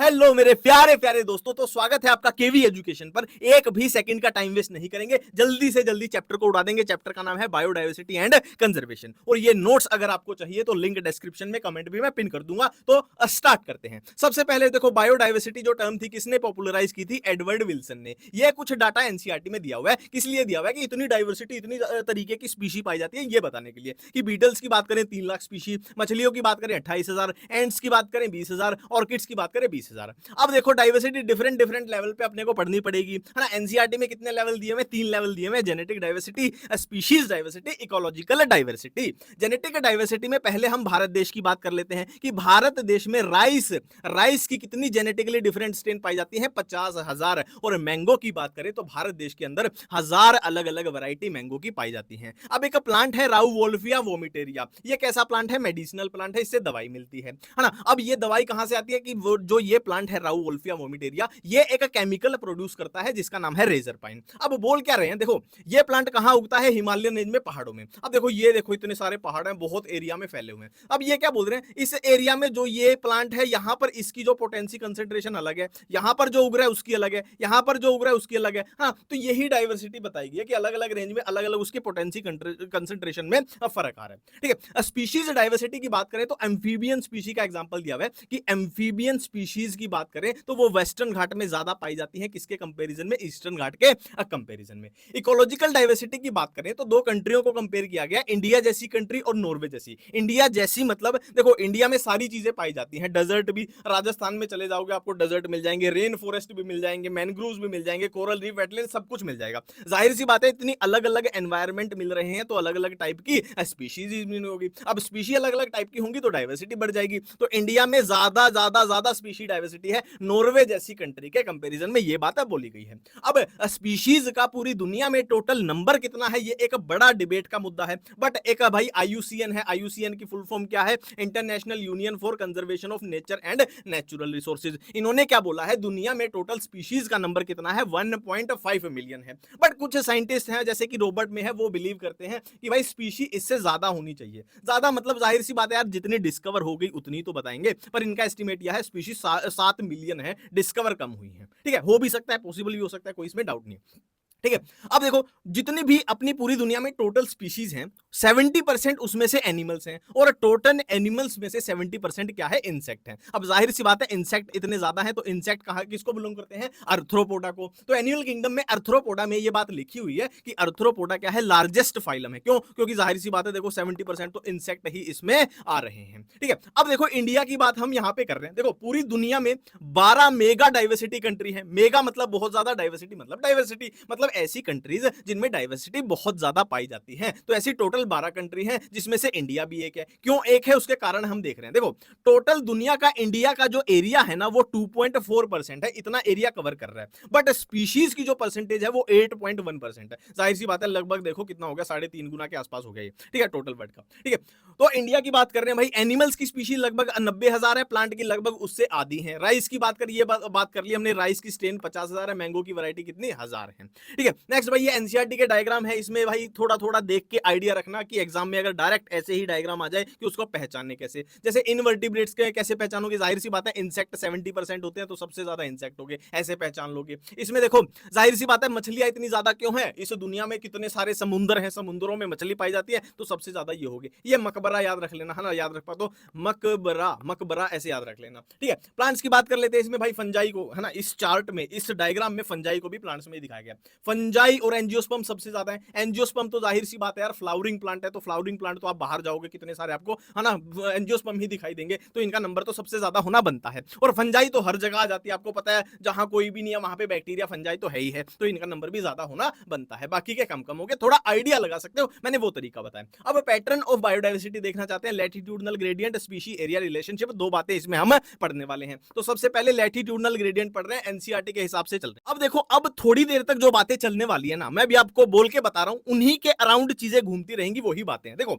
Hello मेरे प्यारे प्यारे दोस्तों, तो स्वागत है आपका केवी एजुकेशन पर। एक भी सेकंड का टाइम वेस्ट नहीं करेंगे, जल्दी से जल्दी चैप्टर को उड़ा देंगे। चैप्टर का नाम है बायोडायवर्सिटी एंड कंजर्वेशन, और ये नोट्स अगर आपको चाहिए तो लिंक डिस्क्रिप्शन में, कमेंट भी मैं पिन कर दूंगा। तो स्टार्ट करते हैं। सबसे पहले देखो, बायोडायवर्सिटी जो टर्म थी किसने पॉपुलराइज की थी? एडवर्ड विल्सन ने। ये कुछ डाटा एनसीईआरटी में दिया हुआ है। किस लिए दिया हुआ है? कि इतनी डाइवर्सिटी, इतनी तरीके की स्पीशी पाई जाती है, ये बताने के लिए। कि बीटल्स की बात करें 3 लाख स्पीशी, मछलियों की बात करें 28,000, एंड्स की बात करें 20,000, ऑर्किड्स की बात करें 20,000। अब देखो, डाइवर्सिटी डिफरेंट डिफरेंट लेवल पे अपने को पढ़नी पड़ेगी, है ना। एनसीईआरटी में कितने लेवल दिए हुए? 3 लेवल दिए हुए। Genetic diversity, species diversity, ecological diversity. Genetic diversity में पहले हम भारत देश की बात कर लेते हैं कि भारत देश में राइस की कितनी जेनेटिकली डिफरेंट स्ट्रेन पाई जाती है? 50,000। और मैंगो की बात करें तो भारत देश के अंदर 1000 अलग अलग वैरायटी मैंगो की पाई जाती है। अब एक प्लांट है राउवोल्फिया वोमिटेरिया। ये कैसा प्लांट है? मेडिसिनल प्लांट है, इससे दवाई मिलती है ना। अब ये दवाई कहां से आती है? कि वो जो ये प्लांट है राउवोल्फिया वोमिटेरिया, ये एक केमिकल प्रोड्यूस करता है जिसका नाम है रेजर पाइन। अब बोल क्या रहे हैं? देखो, ये प्लांट कहां उगता है? हिमालयन रेंज में, पहाड़ों में। अब देखो, ये देखो इतने सारे पहाड़ हैं, बहुत एरिया में फैले हुए हैं। अब ये क्या बोल रहे हैं? इस एरिया में जो ये प्लांट है, यहां पर इसकी जो पोटेंसी कंसेंट्रेशन अलग है, यहां पर जो उग रहा है उसकी अलग है, यहां पर जो उग रहा है उसकी अलग है। हाँ, तो यही डाइवर्सिटी बताई गई है कि अलग अलग रेंज में अलग अलग उसकी पोटेंसी कंसेंट्रेशन में फर्क आ रहा है। ठीक है। स्पीशीज डाइवर्सिटी की बात करें तो एम्फीबियन स्पीशी का एग्जांपल दिया हुआ है कि एम्फीबियन स्पीशीज की बात करें तो वो वेस्टर्न घाट में ज्यादा पाई जाती है। किसके कंपैरिजन में? ईस्टर्न घाट के कंपैरिजन में। इकोलॉजिकल डाइवर्सिटी की बात करें तो दो कंट्रियों को कंपेयर किया गया, इंडिया जैसी कंट्री और नॉर्वे जैसी। इंडिया जैसी मतलब देखो, इंडिया में सारी चीजें पाई जाती हैं। डेजर्ट भी, राजस्थान में चले जाओगे आपको डेजर्ट मिल जाएंगे, रेन फॉरेस्ट भी मिल जाएंगे, मैनग्रोव्स भी मिल जाएंगे, कोरल रीफ, वेटलैंड, सब कुछ मिल जाएगा। जाहिर सी बात है, इतनी अलग अलग एनवायरमेंट मिल रहे हैं तो अलग अलग टाइप की स्पीशीज होगी। अब स्पीशी अलग अलग टाइप की होंगी तो डाइवर्सिटी बढ़ जाएगी। तो इंडिया में ज्यादा ज्यादा ज्यादा स्पीशी डाइवर्सिटी है नॉर्वे जैसी कंट्री के कंपैरिजन में, ये बात बोली गई है। अब स्पीशीज का पूरी दुनिया में टोटल नंबर कितना है, ये एक बड़ा डिबेट का मुद्दा है। बट एक भाई आईयूसीएन है। आईयूसीएन की फुल फॉर्म क्या है? International union for conservation of nature and natural resources. इन्होंने क्या बोला है? दुनिया में टोटल स्पीशीज का नंबर कितना है? 1.5 मिलियन है। बट कुछ साइंटिस्ट हैं जैसे कि रॉबर्ट में है, वो बिलीव करते हैं कि भाई स्पीशी इससे ज्यादा होनी चाहिए। ज्यादा मतलब जाहिर सी बात है यार, जितनी डिस्कवर हो गई उतनी तो बताएंगे, पर इनका एस्टिमेट यह है स्पीशी 7 मिलियन है, डिस्कवर कम हुई है। ठीक है, हो भी सकता है, पॉसिबल भी हो सकता है, कोई इसमें डाउट नहीं है। ठीक है। अब देखो, जितनी भी अपनी पूरी दुनिया में टोटल स्पीशीज हैं, 70% उसमें से एनिमल्स हैं, और टोटल एनिमल्स में से 70% क्या है? इंसेक्ट है। अब जाहिर सी बात है, इंसेक्ट इतने ज्यादा है तो इंसेक्ट कहां किसको बिलोंग करते हैं? अर्थ्रोपोडा को। तो एनिमल किंगडम में अर्थ्रोपोडा में ये बात लिखी हुई है कि अर्थ्रोपोडा क्या है? लार्जेस्ट फाइलम है। क्यों? क्योंकि जाहिर सी बात है, देखो 70% तो इंसेक्ट ही इसमें आ रहे हैं। ठीक है। अब देखो, इंडिया की बात हम यहां पे कर रहे हैं। देखो, पूरी दुनिया में 12 मेगा डाइवर्सिटी कंट्री है। मेगा मतलब बहुत ज्यादा, डाइवर्सिटी मतलब डाइवर्सिटी मतलब ऐसी कंट्रीज जिनमें डाइवर्सिटी बहुत ज्यादा पाई जाती है। तो ऐसी टोटल 12 कंट्री हैं, जिसमें से इंडिया भी एक है। क्यों एक है? उसके कारण हम देख रहे हैं। देखो, टोटल दुनिया का इंडिया का जो एरिया है ना, वो 2.4% है, इतना एरिया कवर कर रहा है। बट स्पीशीज की जो परसेंटेज है वो 8.1% है। जाहिर सी बात है, लगभग देखो कितना हो गया, 3.5 गुना के आसपास हो गया ये। ठीक है, टोटल वर्ल्ड का। ठीक है, तो इंडिया की बात कर रहे हैं भाई। एनिमल्स की स्पीशीज लगभग 90,000 है, प्लांट की लगभग उससे आधी है। राइस की बात करिए, बात कर ली हमने, राइस की स्ट्रेन 50,000 है, मैंगो की वैरायटी कितनी? 1000 है। ठीक है, नेक्स्ट भाई, ये एनसीईआरटी के डायग्राम है। इसमें भाई थोड़ा थोड़ा देख के आइडिया रखना कि एग्जाम में अगर डायरेक्ट ऐसे ही डायग्राम आ जाए कि उसको पहचानने कैसे। जैसे इनवर्टिब्रेट्स के कैसे पहचानोगे? जाहिर सी बात है, इंसेक्ट 70% होते हैं तो सबसे ज्यादा इंसेक्ट हो गए, ऐसे पहचान लोगे। इसमें देखो, जाहिर सी बात है, मछलियां इतनी ज्यादा क्यों है? इस दुनिया में कितने सारे समुद्र हैं, समुद्रों में मछली पाई जाती है, तो सबसे ज्यादा ये होगी। ये मकबरा याद रख लेना, है ना, याद रख पा तो मकबरा ऐसे याद रख लेना। ठीक है, प्लांट्स की बात कर लेते हैं। इसमें भाई फंजाई को, है ना, इस चार्ट में, इस डायग्राम में फंजाई को भी प्लांट्स में दिखाया गया। फंजाई और एंजियोस्पर्म सबसे ज्यादा है। एंजियोस्पर्म तो जाहिर सी बात है यार, फ्लावरिंग प्लांट है, तो फ्लावरिंग प्लांट तो आप बाहर जाओगे कितने सारे आपको, है ना, एंजियोस्पर्म ही दिखाई देंगे, तो इनका नंबर तो सबसे ज्यादा होना बनता है। और फंजाई तो हर जगह आ जाती है, आपको पता है, जहां कोई भी नहीं है वहां पे बैक्टीरिया फंजाई तो है ही है, तो इनका नंबर भी ज्यादा होना बनता है। बाकी के कम कम हो गए, थोड़ा आइडिया लगा सकते हो, मैंने वो तरीका बताया। अब पैटर्न ऑफ बायोडाइवर्सिटी देखना चाहते हैं, latitudinal gradient, species area relationship, दो बातें इसमें हम पढ़ने वाले हैं। तो सबसे पहले लैटिट्यूडनल ग्रेडियंट पढ़ रहे हैं, एनसीईआरटी के हिसाब से चल रहे हैं। अब देखो, अब थोड़ी देर तक जो बातें चलने वाली है ना, मैं भी आपको बोल के बता रहा हूं, उन्हीं के अराउंड चीजें घूमती रहेंगी, वही बातें हैं। देखो,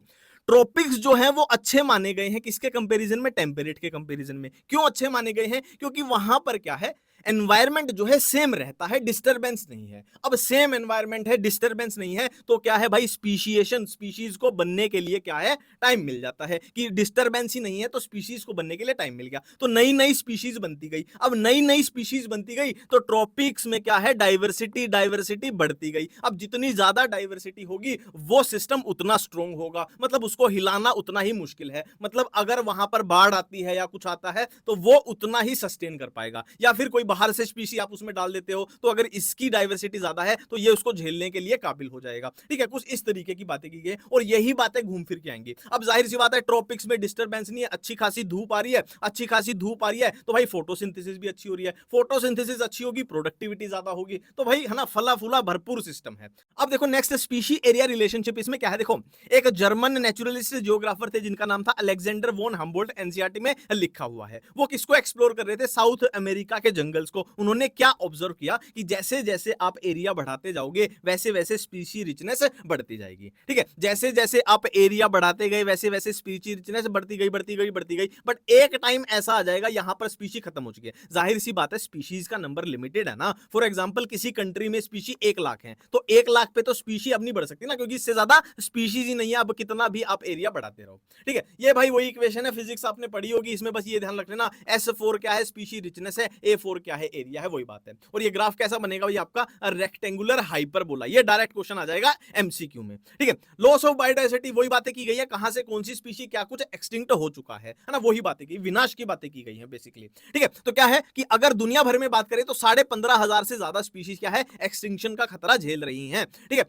ट्रॉपिक्स जो हैं वो अच्छे माने गए हैं, किसके कंपैरिजन में? टेम्परेट के कंपैरिजन में। क्यों अच्छे माने गए हैं? क्योंकि वहां पर क्या है, एनवायरमेंट जो है सेम रहता है, डिस्टरबेंस नहीं है। अब सेम एनवायरमेंट है, डिस्टरबेंस नहीं है, तो क्या है भाई, स्पीशिएशन, स्पीशीज को बनने के लिए क्या है, टाइम मिल जाता है। कि डिस्टरबेंस ही नहीं है तो स्पीशीज को बनने के लिए टाइम मिल गया, तो नई नई स्पीशीज बनती गई। अब नई नई स्पीशीज बनती गई तो ट्रॉपिक्स में क्या है, डाइवर्सिटी डाइवर्सिटी बढ़ती गई। अब जितनी ज्यादा डाइवर्सिटी होगी वो सिस्टम उतना स्ट्रोंग होगा, मतलब उसको हिलाना उतना ही मुश्किल है। मतलब अगर वहां पर बाढ़ आती है या कुछ आता है तो वो उतना ही सस्टेन कर पाएगा। या फिर कोई बाहर से स्पीशी आप उसमें डाल देते हो तो अगर इसकी डाइवर्सिटी ज्यादा है तो ये उसको झेलने के लिए काबिल हो जाएगा। ठीक है, कुछ इस तरीके की बातें की गई और यही बातें घूम फिर के आएंगी। अब जाहिर सी बात है, ट्रॉपिक्स में डिस्टरबेंस नहीं है, अच्छी खासी धूप आ रही है, अच्छी खासी धूप आ रही है तो भाई फोटोसिंथेसिस भी अच्छी हो रही है, फोटोसिंथेसिस अच्छी होगी, प्रोडक्टिविटी ज्यादा होगी, तो भाई है ना, फला फूला भरपूर सिस्टम है। अब देखो नेक्स्ट, स्पीशी एरिया रिलेशनशिप, इसमें क्या है, देखो एक जर्मन नेचुरलिस्ट जियोग्राफर थे जिनका नाम था अलेक्जेंडर वॉन हम्बोल्ट, एनसीईआरटी में लिखा हुआ है। वो किसको एक्सप्लोर कर रहे थे, साउथ अमेरिका के जंगल्स को। उन्होंने क्या ऑब्जर्व किया कि जैसे जैसे आप एरिया बढ़ाते जाओगे वैसे वैसे स्पीशी रिचनेस बढ़ती जाएगी। ठीक है, जैसे जैसे आप एरिया बढ़ाते गए वैसे वैसे स्पीशी रिचनेस बढ़ती गई बढ़ती गई बढ़ती गई, बट एक टाइम ऐसा आ जाएगा यहां पर स्पीशी खत्म हो चुकी है। जाहिर सी बात है, स्पीशीज का नंबर लिमिटेड है ना। फॉर एग्जांपल किसी कंट्री में स्पीशी 1 लाख है तो 1 लाख पे तो स्पीशी अब नहीं बढ़ सकती ना, क्योंकि इससे ज्यादा स्पीशीज ही नहीं है। अब कितना भी आप एरिया बढ़ाते रहो, ठीक है, ये भाई वही इक्वेशन है, फिजिक्स आपने पढ़ी होगी। इसमें बस ये ध्यान रख लेना, S4 क्या है, स्पीशी रिचनेस है, A4 क्या है, एरिया है, वही बात है। और ये ग्राफ कैसा बनेगा भाई, आपका रेक्टेंगुलर हाइपरबोला। ये डायरेक्ट क्वेश्चन आ जाएगा एमसीक्यू में। ठीक है, लॉस ऑफ बायोडाइवर्सिटी, वही बातें की गई है, कहां से कौन सी स्पीशी क्या कुछ एक्सटिंक्ट हो चुका है ना, वही बातें की, विनाश की बातें की गई है बेसिकली। ठीक है, तो क्या है कि अगर दुनिया भर में बात करें तो 15,500 से ज्यादा स्पीशीज क्या है, एक्सटिंक्शन का खतरा झेल रही हैं। ठीक है,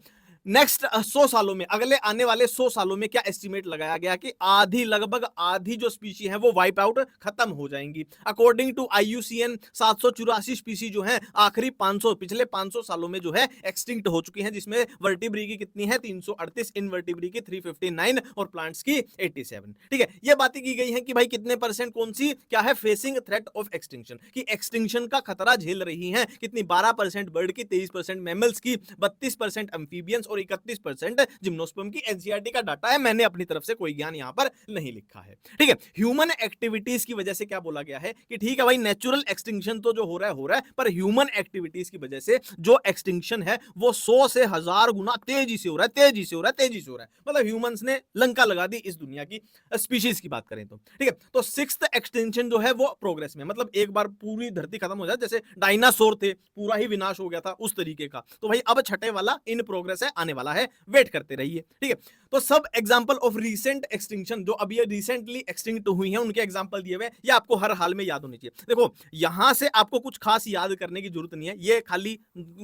नेक्स्ट 100 सालों में, अगले आने वाले 100 सालों में क्या एस्टिमेट लगाया गया कि आधी, लगभग आधी जो स्पीशी है वो वाइप आउट, खत्म हो जाएंगी। अकॉर्डिंग टू IUCN 784 स्पीशी जो है आखिरी 500, पिछले 500 सालों में जो है एक्सटिंक्ट हो चुकी हैं, जिसमें वर्टिब्री की कितनी है, 338, इनवर्टिब्री की 359 और प्लांट्स की 87। ठीक है, ये बातें की गई हैं कि भाई कितने परसेंट कौन सी क्या है, फेसिंग थ्रेट ऑफ एक्सटिंक्शन, कि एक्सटिंक्शन का खतरा झेल रही हैं। कितनी, 12% बर्ड की, 23% मैमल्स की, 32% एम्फीबियंस और 31% जिम्नोस्पर्म की। एनसीईआरटी का डाटा है, मैंने अपनी तरफ से कोई ज्ञान यहां पर नहीं लिखा है। ठीक है, ह्यूमन एक्टिविटीज की वजह से क्या बोला गया है कि ठीक है भाई, नेचुरल एक्सटिंक्शन तो जो हो रहा है, पर ह्यूमन एक्टिविटीज की वजह से जो एक्सटिंक्शन है वो 100 से 1000 गुना तेजी से हो रहा है, तेजी से हो रहा है, तेजी से हो रहा है। मतलब ह्यूमंस ने लंका लगा दी इस दुनिया की स्पीशीज की बात करें तो। ठीक है, तो 6th एक्सटेंशन जो है वो प्रोग्रेस में, मतलब एक बार पूरी धरती खत्म हो जाए, जैसे डायनासोर थे पूरा ही विनाश हो गया था उस तरीके का, तो भाई अब छठे वाला इन प्रोग्रेस है, आने वाला है, वेट करते रहिए। ठीक है, तो सब एग्जांपल ऑफ रीसेंट एक्सटिंक्शन जो अभी रिसेंटली एक्सटिंक्ट हुई हैं उनके एग्जांपल दिए हुए, ये आपको हर हाल में याद होनी चाहिए। देखो यहां से आपको कुछ खास याद करने की जरूरत नहीं है, ये खाली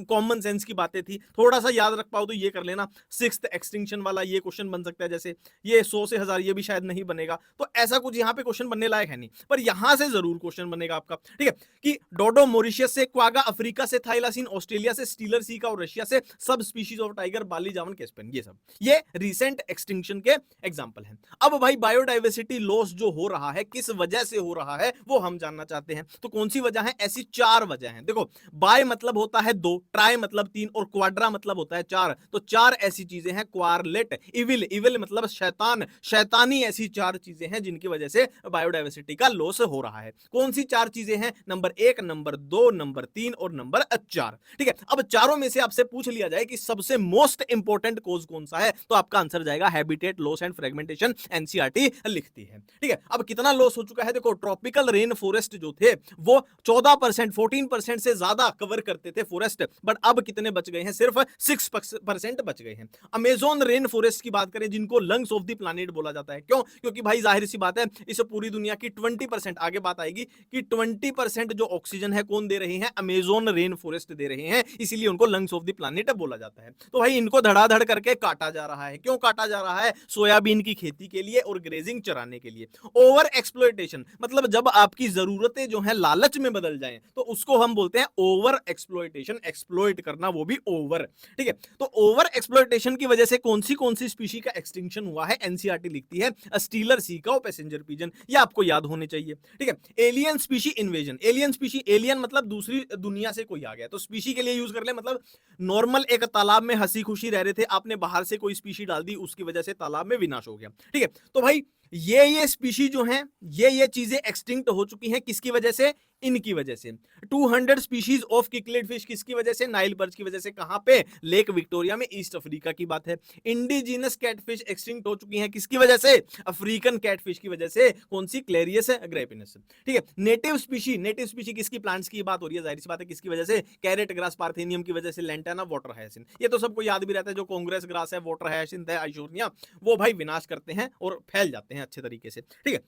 कॉमन सेंस की बातें थी, थोड़ा सा याद रख पाओ तो ये कर लेना। 6th एक्सटिंक्शन वाला ये क्वेश्चन बन सकता है, जैसे ये 100 से 1000 ये भी शायद नहीं बनेगा, तो ऐसा कुछ यहां पे क्वेश्चन बनने लायक है नहीं, पर यहां से जरूर क्वेश्चन बनेगा आपका। ठीक है, कि डोडो मॉरिशस से, क्वागा अफ्रीका से, थाइलासिन ऑस्ट्रेलिया से, स्टीलर सी का और रशिया से, सब स्पीशीज ऑफ टाइगर, बाली जावन, कैस्पियन, ये सब ये रिसेंट एक्सटिंक्शन के एग्जांपल हैं। अब भाई बायोडाइवर्सिटी लॉस जो हो रहा है किस वजह से हो रहा है वो हम जानना चाहते हैं। तो कौन सी वजह है, ऐसी 4 वजह हैं। देखो, बाय मतलब होता है 2, ट्राई मतलब 3 और क्वाड्रा मतलब होता है 4। तो 4 ऐसी चीजें हैं, क्वारलेट, इविल, इविल मतलब शैतान, शैतानी, ऐसी 4 चीजें हैं जिनकी वजह से बायोडाइवर्सिटी का लॉस हो रहा है। कौन सी 4 चीजें हैं, नंबर 1, नंबर 2, नंबर 3 और नंबर 4। ठीक है, अब चारों में से आपसे पूछ लिया जाए कि सबसे मोस्ट इंपॉर्टेंट कॉज कौन सा है, तो आपका आंसर जाएगा habitat loss and fragmentation, NCERT लिखती है। ठीक है, अब कितना लॉस हो चुका है, देखो ट्रॉपिकल रेन फॉरेस्ट जो थे वो 14%, 14% से ज्यादा कवर करते थे फॉरेस्ट, बट अब कितने बच गए हैं, सिर्फ 6% बच गए हैं। अमेजोन रेन फॉरेस्ट की बात करें, जिनको लंग्स ऑफ द प्लैनेट बोला जाता है, क्यों, क्योंकि भाई जाहिर सी बात है, इस पूरी दुनिया की 20%, आगे बात आएगी कि 20% जो ऑक्सीजन है कौन दे रहे हैं, अमेजोन रेन फॉरेस्ट दे रहे हैं, इसीलिए उनको लंग्स ऑफ द प्लैनेट बोला जाता है। तो भाई इनको धड़ाधड़ करके काटा जा रहा है, क्यों काटा जा रहा है, सोयाबीन की खेती के लिए और ग्रेजिंग चराने के लिए। ओवर एक्सप्लॉयटेशन मतलब जब आपकी जरूरतें जो है लालच में बदल जाएं तो उसको हम बोलते हैं ओवर एक्सप्लॉयटेशन, एक्सप्लॉयट करना वो भी ओवर। ठीक है, तो ओवर एक्सप्लॉयटेशन की वजह से कौन सी स्पीशी का एक्सटिंक्शन हुआ है, एनसीईआरटी लिखती है स्टीलर सी का और पैसेंजर पिजन, ये आपको याद होने चाहिए। ठीक है, alien species invasion, alien species, alien मतलब दूसरी दुनिया से कोई आ गया, तो स्पीशी के लिए यूज कर ले, मतलब नॉर्मल एक तालाब में हंसी खुशी रह रहे थे, आपने बाहर से कोई स्पीशी डाल दी, उसकी वजह से तालाब में विनाश हो गया। ठीक है, तो भाई ये स्पीशी जो हैं ये चीजें एक्सटिंक्ट हो चुकी हैं, किसकी वजह से, इनकी वजह से। 200 स्पीशीज ऑफ किकलेट फिश किसकी वजह से? नाइल पर्च की वजह से। कहां पे? लेक विक्टोरिया में, ईस्ट अफ्रीका की बात है। इंडिजिनस कैटफिश एक्सटिंक्ट हो चुकी हैं किसकी वजह से? अफ्रीकन कैटफिश की वजह से। कौन सी? क्लेरियस ग्रैपिनस। ठीक है। नेटिव स्पीशी किसकी? प्लांट्स की बात हो रही है, जाहिर सी बात है किसकी वजह से? कैरेट ग्रास पार्थेनियम की वजह से, लैंटाना, वाटर हायसिन। ये तो सबको याद भी रहता है, जो कांग्रेस ग्रास है, वाटर हायसिन है, आइशोर्निया, वो भाई विनाश करते हैं और फैल जाते हैं अच्छे तरीके से। ठीक है।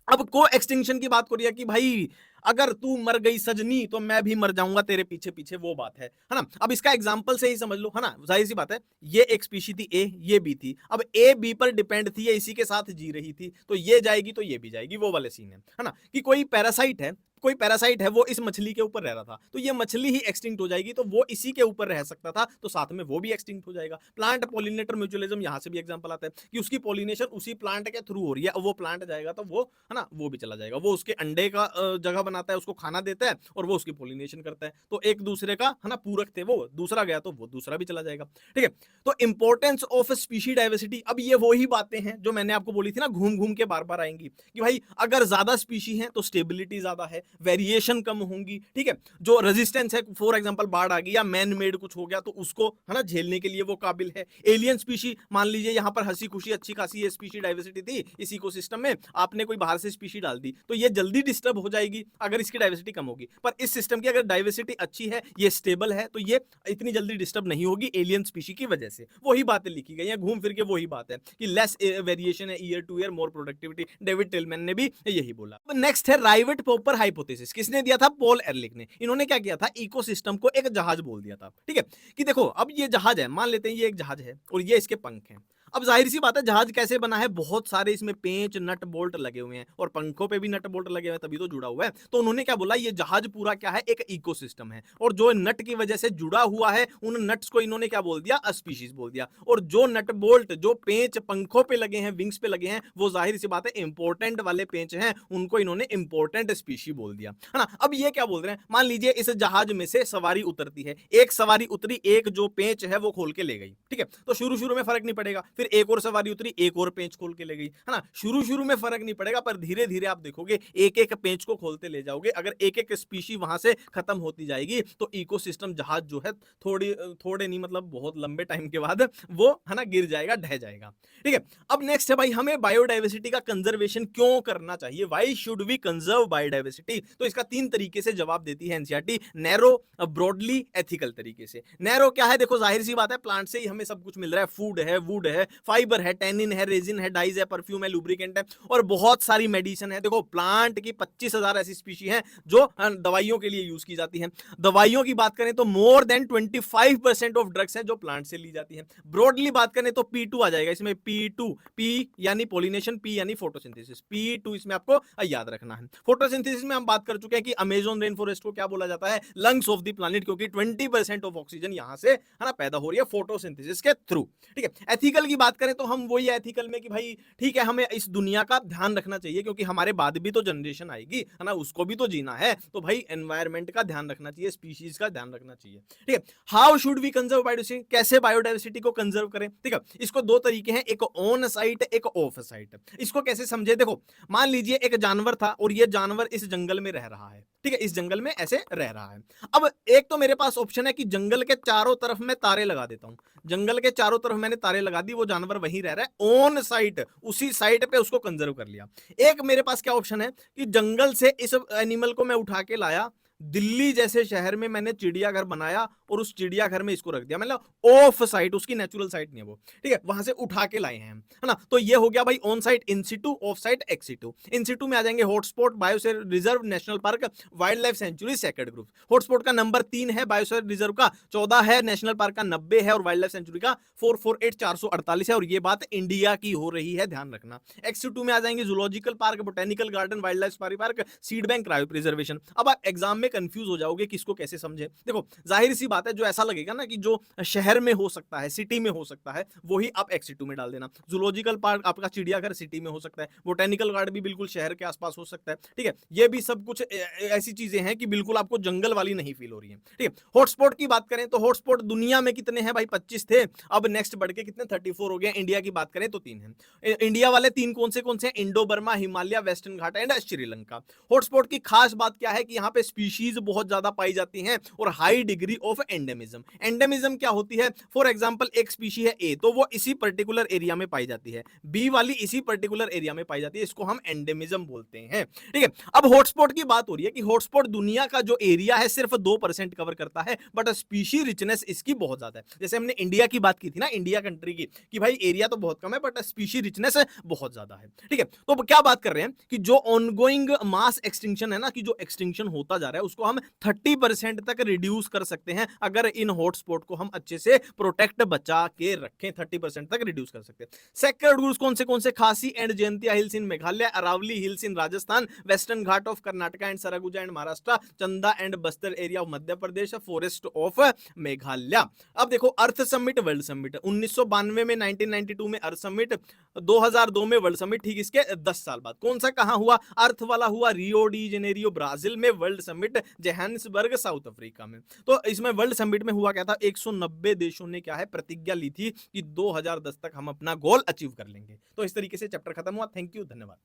अब को एक्सटिंक्शन की बात करिए कि भाई अगर तू मर गई सजनी तो मैं भी मर जाऊंगा तेरे पीछे पीछे, वो बात है ना। अब इसका एग्जांपल से ही समझ लो, है ना, जाहिर सी बात है, ये एक स्पीशी थी ए, ये बी थी। अब ए बी पर डिपेंड थी, ये इसी के साथ जी रही थी, तो ये जाएगी तो ये भी जाएगी, वो वाले सीन है ना। कि कोई पैरासाइट है वो इस मछली के ऊपर रह रहा था, तो ये मछली ही एक्सटिंक्ट हो जाएगी, तो वो इसी के ऊपर रह सकता था, तो साथ में वो भी एक्सटिंक्ट हो जाएगा। प्लांट पॉलिनेटर म्यूचुअलिज्म, यहां से भी एग्जांपल आता है कि उसकी पॉलिनेशन उसी प्लांट के थ्रू हो रही है, वो प्लांट जाएगा तो वो, है ना, वो भी चला जाएगा, वो उसके अंडे का जगह बनाता है, उसको खाना देता है और वो उसकी पॉलिनेशन करता है, तो एक दूसरे का, है ना, पूरक थे वो, दूसरा गया तो वो दूसरा भी चला जाएगा। ठीक है। तो इंपॉर्टेंस ऑफ स्पीशी डाइवर्सिटी, अब ये वही बातें हैं जो मैंने आपको बोली थी ना, घूम घूम के बार बार आएंगी कि भाई अगर ज्यादा स्पीशी है तो स्टेबिलिटी ज्यादा है, वेरिएशन कम होंगी। ठीक है। जो रेजिस्टेंस है, फॉर एग्जांपल बाढ़ आ गई या मैन मेड कुछ हो गया तो उसको, है ना, झेलने के लिए वो काबिल है। एलियन स्पीशी, मान लीजिए यहां पर हंसी खुशी अच्छी खासी ये स्पीशी डाइवर्सिटी थी इस इकोसिस्टम में, आपने कोई बाहर से स्पीशी डाल दी तो ये जल्दी डिस्टर्ब हो जाएगी अगर इसकी डाइवर्सिटी कम होगी। पर इस सिस्टम की अगर डाइवर्सिटी अच्छी है, ये स्टेबल है, तो ये इतनी जल्दी डिस्टर्ब नहीं होगी एलियन स्पीशी की वजह से। वही बातें लिखी गई हैं, घूम फिर के वही बात है कि लेस वेरिएशन है year to year, more productivity. David Tilman ने भी यही बोला। नेक्स्ट है राइवेट पॉपर हाइपोथेसिस। किसने दिया था? पॉल एरलिक ने। इन्होंने क्या किया था? इकोसिस्टम को एक जहाज बोल दिया था। ठीक है। कि देखो अब ये जहाज है, मान लेते हैं ये एक जहाज है और ये इसके पंख हैं। अब जाहिर सी बात है जहाज कैसे बना है? बहुत सारे इसमें पेंच नट बोल्ट लगे हुए हैं और पंखों पे भी नट बोल्ट लगे हुए हैं, तभी तो जुड़ा हुआ है। तो उन्होंने क्या बोला? ये जहाज पूरा क्या है? एक इकोसिस्टम है, और जो नट की वजह से जुड़ा हुआ है उन नट्स को इन्होंने क्या बोल दिया? स्पीशीज बोल दिया। और जो नट बोल्ट, जो पेंच पंखों पे लगे हैं, विंग्स पे लगे हैं, वो जाहिर सी बात है इंपॉर्टेंट वाले पेंच हैं, उनको इन्होंने इंपॉर्टेंट स्पीशी बोल दिया, है ना। अब ये क्या बोल रहे हैं? मान लीजिए इस जहाज में से सवारी उतरती है, एक सवारी उतरी, एक जो पेंच है वो खोल के ले गई। ठीक है। तो शुरू शुरू में फर्क नहीं पड़ेगा, फिर एक और सवारी उतरी, एक और पेंच खोल के ले गई, है ना। शुरू शुरू में फर्क नहीं पड़ेगा, पर धीरे धीरे आप देखोगे एक एक पेंच को खोलते ले जाओगे, अगर एक एक स्पीशी वहां से खत्म होती जाएगी तो इकोसिस्टम जहाज जो है थोड़े नहीं, मतलब बहुत लंबे टाइम के बाद वो, है ना, गिर जाएगा, ढह जाएगा। ठीक है। अब नेक्स्ट है भाई, हमें बायोडाइवर्सिटी का कंजर्वेशन क्यों करना चाहिए? Why should we conserve biodiversity? तो इसका 3 तरीके से जवाब देती है एनसीईआरटी। नैरो, ब्रॉडली, एथिकल तरीके से। नैरो क्या है? देखो जाहिर सी बात है, प्लांट से ही हमें सब कुछ मिल रहा है, फूड है, वुड है, फाइबर है, टैनिन है, रेजिन है, डाइज है, परफ्यूम है, लुब्रिकेंट है, और बहुत सारी मेडिसिन है। देखो प्लांट की 25,000 ऐसी स्पीशी हैं जो दवाइयों के लिए यूज की जाती हैं। दवाइयों की बात करें तो मोर देन 25% ऑफ ड्रग्स हैं जो प्लांट से ली जाती हैं। ब्रॉडली बात करें तो P2 आ जाएगा इसमें, P2, P यानी पॉलिनेशन, P यानी फोटोसिंथेसिस, P2 इसमें आपको याद रखना है। फोटोसिंथेसिस में हम बात कर चुके हैं कि अमेजोन रेन फॉरेस्ट को क्या बोला जाता है? लंग्स ऑफ द प्लैनेट, क्योंकि 20% ऑफ ऑक्सीजन यहां से, है ना, पैदा हो रही है फोटोसिंथेसिस के थ्रू। ठीक है। एथिकल की बात करें तो हम वही एथिकल में कि भाई ठीक है, हमें इस दुनिया का ध्यान रखना चाहिए क्योंकि हमारे बाद भी तो जनरेशन आएगी, है ना, उसको भी तो जीना है, तो भाई एनवायरमेंट का ध्यान रखना चाहिए, स्पीशीज का ध्यान रखना चाहिए। ठीक है। How should we conserve biodiversity? कैसे बायोडाइवर्सिटी को कंजर्व करें? ठीक है। इसको 2 तरीके हैं, एक ऑन साइट, एक ऑफ साइट। इसको कैसे समझे? देखो मान लीजिए एक जानवर था और ये जानवर इस जंगल में रह रहा है। ठीक है। इस जंगल में ऐसे रह रहा है। अब एक तो मेरे पास ऑप्शन है कि जंगल के चारों तरफ मैं तारे लगा देता हूं, जंगल के चारों तरफ मैंने तारे लगा दी, वो जानवर वहीं रह रहा है, ऑन साइट, उसी साइट पे उसको कंजर्व कर लिया। एक मेरे पास क्या ऑप्शन है कि जंगल से इस एनिमल को मैं उठा के लाया, दिल्ली जैसे शहर में मैंने चिड़ियाघर बनाया और उस चिड़ियाघर में इसको रख दिया, मतलब ऑफ साइट, उसकी नेचुरल साइट नहीं है वो। ठीक है। वहां से उठा के लाए हैं, है ना। तो ये हो गया भाई on site, in Situ, of site, ex situ. इन सिटू में आ जाएंगे hotspot, biosphere reserve, national park, wild life sanctuary, sacred group. Hotspot का नंबर 3 है, बायोस्फीयर रिजर्व का 14 है, नेशनल पार्क का 90 है और वाइल्ड लाइफ सेंचुरी का 448 448 है, और ये बात इंडिया की हो रही है, ध्यान रखना। एक्स सिटू में आ जाएंगे zoological park, botanical garden, wild life park, seed bank, cryo preservation. अब आप एग्जाम में कंफ्यूज हो जाओगे कि इसको कैसे समझे। देखो जाहिर सी बात है, जो ऐसा लगेगा ना कि जो शहर में हो सकता है, सिटी में हो सकता है, वही आप एक्स2 में डाल देना। जूलॉजिकल पार्क आपका चिड़ियाघर सिटी में हो सकता है, बोटेनिकल गार्डन भी बिल्कुल शहर के आसपास हो सकता है, ठीक है। ये भी सब कुछ ऐसी चीजें हैं कि बिल्कुल आपको जंगल वाली नहीं फील हो रही है, ठीक है। हॉटस्पॉट की बात करें तो हॉटस्पॉट दुनिया में कितने हैं भाई? 25 थे, अब नेक्स्ट बढ़ के कितने 34 हो गए। इंडिया की बात करें तो 3 हैं। इंडिया वाले 3 कौन से हैं? Indo Burma, Himalaya, western Ghat and Sri Lanka. Hotspot की खास बात क्या है कि यहाँ पे स्पीशीज बहुत ज्यादा पाई जाती हैं और high degree of endemism. Endemism क्या होती है? फॉर एग्जांपल एक स्पीशी है ए, तो वो इसी पर्टिकुलर एरिया में पाई जाती है, बी वाली इसी पर्टिकुलर एरिया में पाई जाती है, इसको हम एंडेमिज्म बोलते हैं, ठीक है। अब हॉटस्पॉट की बात हो रही है कि हॉटस्पॉट दुनिया का जो एरिया है सिर्फ 2% कवर करता है, बट स्पीशी रिचनेस इसकी बहुत ज्यादा है। जैसे हमने इंडिया की बात की थी ना, इंडिया कंट्री की, कि भाई एरिया तो बहुत कम है बट स्पीशी रिचनेस बहुत ज्यादा है, ठीक है। तो क्या बात कर रहे हैं कि जो ऑनगोइंग मास एक्सटिंक्शन है ना, कि जो एक्सटिंक्शन होता जा रहा है उसको हम 30% तक रिड्यूस कर सकते हैं अगर इन हॉटस्पॉट को हम अच्छे से प्रोटेक्ट बचा के रखें, 30% तक रिड्यूस कर सकते हैं। सेक्रेड ग्रुव्स कौन से? Khasi and Jaintia hills in Meghalaya, Aravalli hills in Rajasthan, western Ghat of Karnataka and Surguja and Maharashtra, Chanda and Bastar area of Madhya Pradesh, forest of Meghalaya. अब देखो, अर्थ समिट, वर्ल्ड समिट 1992 में, 1992 में अर्थ समिट, 2002 में वर्ल्ड समिट, ठीक इसके 10 साल बाद कौन सा कहां हुआ? अर्थ वाला हुआ रियो डी जेनेरियो ब्राजील में, world summit Johannesburg south Africa में। तो इसमें वर्ल्ड समिट में हुआ क्या था? 190 देशों ने क्या है, प्रतिज्ञा ली थी कि 2010 तक हम अपना गोल अचीव कर लेंगे। तो इस तरीके से चैप्टर खत्म हुआ। थैंक यू, धन्यवाद।